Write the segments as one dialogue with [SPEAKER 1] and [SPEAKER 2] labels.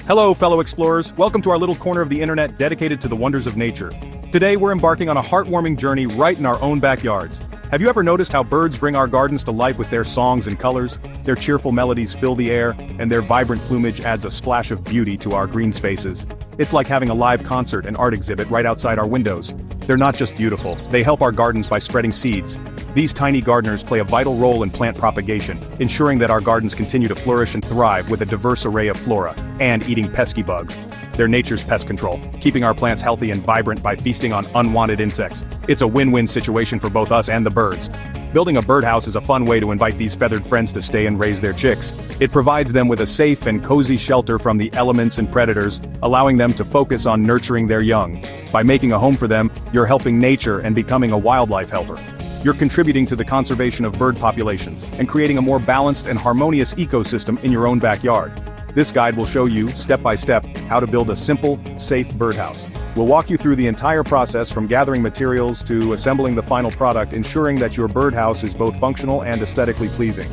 [SPEAKER 1] Hello, fellow explorers. Welcome to our little corner of the internet dedicated to the wonders of nature. Today, we're embarking on a heartwarming journey right in our own backyards. Have you ever noticed how birds bring our gardens to life with their songs and colors? Their cheerful melodies fill the air, and their vibrant plumage adds a splash of beauty to our green spaces. It's like having a live concert and art exhibit right outside our windows. They're not just beautiful, they help our gardens by spreading seeds. These tiny gardeners play a vital role in plant propagation, ensuring that our gardens continue to flourish and thrive with a diverse array of flora, and eating pesky bugs. They're nature's pest control, keeping our plants healthy and vibrant by feasting on unwanted insects. It's a win-win situation for both us and the birds. Building a birdhouse is a fun way to invite these feathered friends to stay and raise their chicks. It provides them with a safe and cozy shelter from the elements and predators, allowing them to focus on nurturing their young. By making a home for them, you're helping nature and becoming a wildlife helper. You're contributing to the conservation of bird populations and creating a more balanced and harmonious ecosystem in your own backyard. This guide will show you, step by step, how to build a simple, safe birdhouse. We'll walk you through the entire process from gathering materials to assembling the final product, ensuring that your birdhouse is both functional and aesthetically pleasing.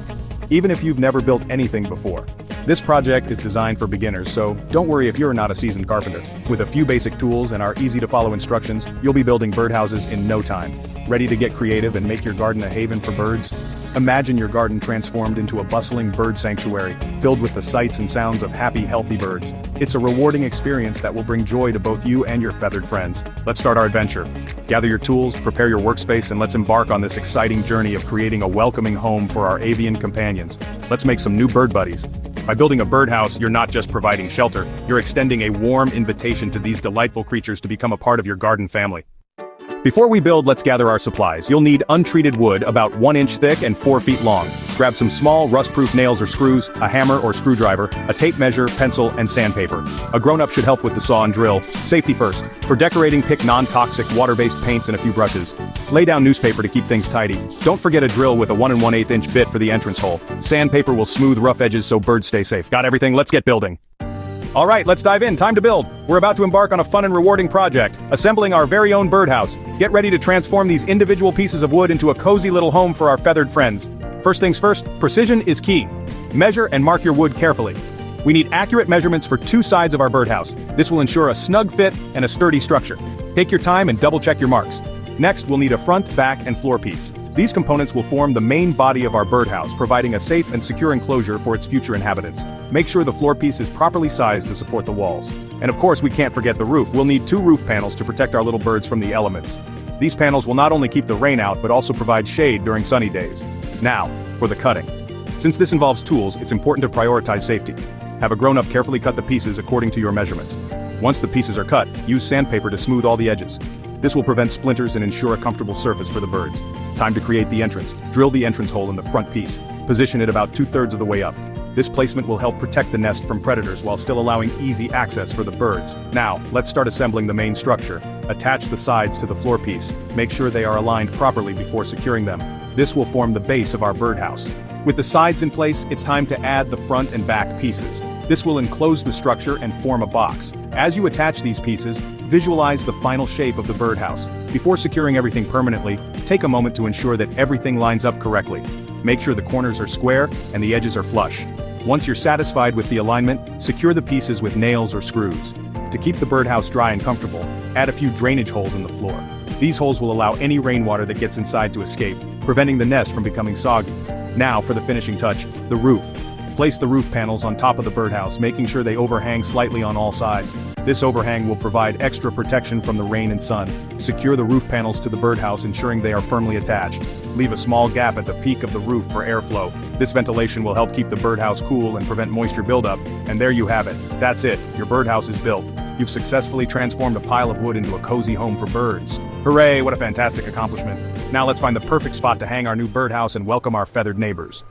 [SPEAKER 1] Even if you've never built anything before, this project is designed for beginners, so don't worry if you're not a seasoned carpenter. With a few basic tools and our easy-to-follow instructions, you'll be building birdhouses in no time. Ready to get creative and make your garden a haven for birds? Imagine your garden transformed into a bustling bird sanctuary, filled with the sights and sounds of happy, healthy birds. It's a rewarding experience that will bring joy to both you and your feathered friends. Let's start our adventure. Gather your tools, prepare your workspace, and let's embark on this exciting journey of creating a welcoming home for our avian companions. Let's make some new bird buddies. By building a birdhouse, you're not just providing shelter, you're extending a warm invitation to these delightful creatures to become a part of your garden family. Before we build, let's gather our supplies. You'll need untreated wood about 1 inch thick and 4 feet long. Grab some small, rust-proof nails or screws, a hammer or screwdriver, a tape measure, pencil, and sandpaper. A grown-up should help with the saw and drill. Safety first. For decorating, pick non-toxic, water-based paints and a few brushes. Lay down newspaper to keep things tidy. Don't forget a drill with a 1 1/8 inch bit for the entrance hole. Sandpaper will smooth rough edges so birds stay safe. Got everything? Let's get building. Alright, let's dive in. Time to build. We're about to embark on a fun and rewarding project, assembling our very own birdhouse. Get ready to transform these individual pieces of wood into a cozy little home for our feathered friends. First things first, precision is key. Measure and mark your wood carefully. We need accurate measurements for 2 sides of our birdhouse. This will ensure a snug fit and a sturdy structure. Take your time and double-check your marks. Next, we'll need a front, back, and floor piece. These components will form the main body of our birdhouse, providing a safe and secure enclosure for its future inhabitants. Make sure the floor piece is properly sized to support the walls. And of course, we can't forget the roof. We'll need 2 roof panels to protect our little birds from the elements. These panels will not only keep the rain out, but also provide shade during sunny days. Now, for the cutting. Since this involves tools, it's important to prioritize safety. Have a grown-up carefully cut the pieces according to your measurements. Once the pieces are cut, use sandpaper to smooth all the edges. This will prevent splinters and ensure a comfortable surface for the birds. Time to create the entrance. Drill the entrance hole in the front piece. Position it about 2/3 of the way up. This placement will help protect the nest from predators while still allowing easy access for the birds. Now, let's start assembling the main structure. Attach the sides to the floor piece. Make sure they are aligned properly before securing them. This will form the base of our birdhouse. With the sides in place, it's time to add the front and back pieces. This will enclose the structure and form a box. As you attach these pieces, visualize the final shape of the birdhouse. Before securing everything permanently, take a moment to ensure that everything lines up correctly. Make sure the corners are square and the edges are flush. Once you're satisfied with the alignment, secure the pieces with nails or screws. To keep the birdhouse dry and comfortable, add a few drainage holes in the floor. These holes will allow any rainwater that gets inside to escape, preventing the nest from becoming soggy. Now for the finishing touch, the roof. Place the roof panels on top of the birdhouse, making sure they overhang slightly on all sides. This overhang will provide extra protection from the rain and sun. Secure the roof panels to the birdhouse, ensuring they are firmly attached. Leave a small gap at the peak of the roof for airflow. This ventilation will help keep the birdhouse cool and prevent moisture buildup. And there you have it. That's it. Your birdhouse is built. You've successfully transformed a pile of wood into a cozy home for birds. Hooray, what a fantastic accomplishment. Now let's find the perfect spot to hang our new birdhouse and welcome our feathered neighbors.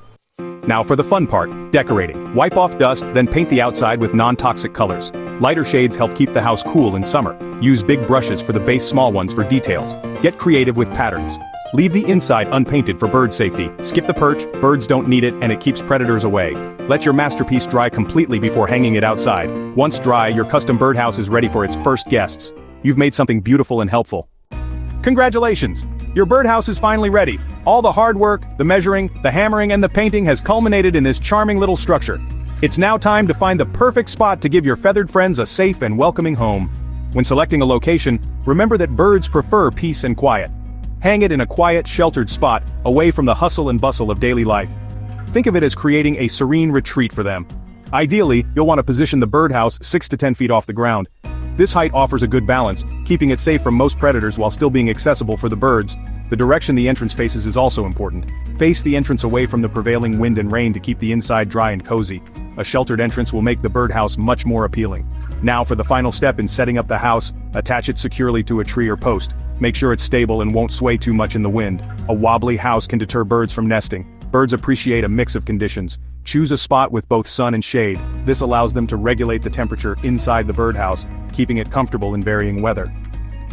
[SPEAKER 1] Now for the fun part, decorating. Wipe off dust, then paint the outside with non-toxic colors. Lighter shades help keep the house cool in summer. Use big brushes for the base, small ones for details. Get creative with patterns. Leave the inside unpainted for bird safety. Skip the perch, birds don't need it, and it keeps predators away. Let your masterpiece dry completely before hanging it outside. Once dry, your custom birdhouse is ready for its first guests. You've made something beautiful and helpful. Congratulations! Your birdhouse is finally ready. All the hard work, the measuring, the hammering, and the painting has culminated in this charming little structure. It's now time to find the perfect spot to give your feathered friends a safe and welcoming home. When selecting a location, remember that birds prefer peace and quiet. Hang it in a quiet, sheltered spot, away from the hustle and bustle of daily life. Think of it as creating a serene retreat for them. Ideally, you'll want to position the birdhouse 6 to 10 feet off the ground. This height offers a good balance, keeping it safe from most predators while still being accessible for the birds. The direction the entrance faces is also important. Face the entrance away from the prevailing wind and rain to keep the inside dry and cozy. A sheltered entrance will make the birdhouse much more appealing. Now for the final step in setting up the house, attach it securely to a tree or post. Make sure it's stable and won't sway too much in the wind. A wobbly house can deter birds from nesting. Birds appreciate a mix of conditions. Choose a spot with both sun and shade. This allows them to regulate the temperature inside the birdhouse, keeping it comfortable in varying weather.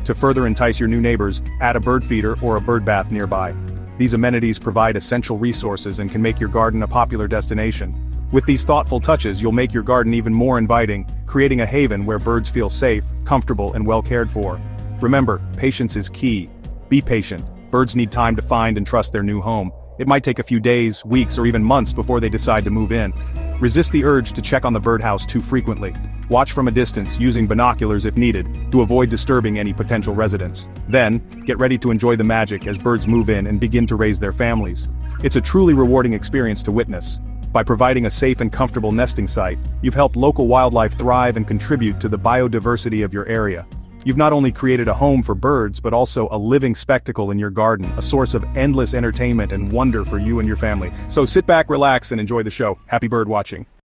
[SPEAKER 1] To further entice your new neighbors, add a bird feeder or a bird bath nearby. These amenities provide essential resources and can make your garden a popular destination. With these thoughtful touches, you'll make your garden even more inviting, creating a haven where birds feel safe, comfortable, and well cared for. Remember, patience is key. Be patient. Birds need time to find and trust their new home. It might take a few days, weeks, or even months before they decide to move in. Resist the urge to check on the birdhouse too frequently. Watch from a distance, using binoculars if needed, to avoid disturbing any potential residents. Then, get ready to enjoy the magic as birds move in and begin to raise their families. It's a truly rewarding experience to witness. By providing a safe and comfortable nesting site, you've helped local wildlife thrive and contribute to the biodiversity of your area. You've not only created a home for birds but also a living spectacle in your garden, a source of endless entertainment and wonder for you and your family. So sit back, relax, and enjoy the show. Happy bird watching.